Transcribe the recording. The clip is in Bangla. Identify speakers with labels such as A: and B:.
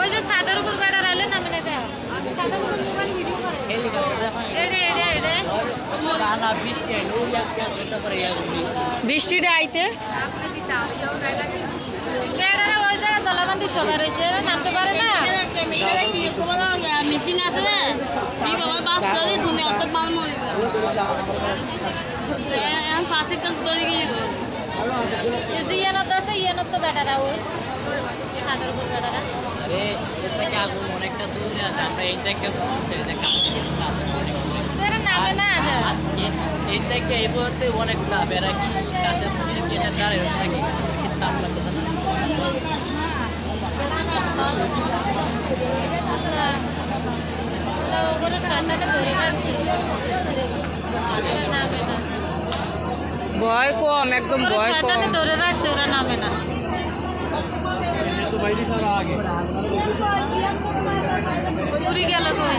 A: ওই যে ছাদের উপর বেড়া রাইলে নামে না দেয়া ছাদের উপর মোবাইল ভিডিও করে বৃষ্টিটা আইতে বেড়ারা ওই জায়গায় দলাবন্দি সবাই রয়েছে নামতে পারে না মেশিন আছে পাশে ইয়ানত আছে ইয়ানত তো বেটারা ওই ছাদের উপর বেটারা
B: অনেকটা দূরে আছে আমরা এই থেকে
A: নামে না
B: এই থেকে এই বলতে অনেকটা বেড়া কি কাছে কিনে দাঁড়ায় নাকি আমরা কোথাও
A: ভয় কম একদম ভয় কম ধরে রাখছে ওরা নামে না পুরি গেল কই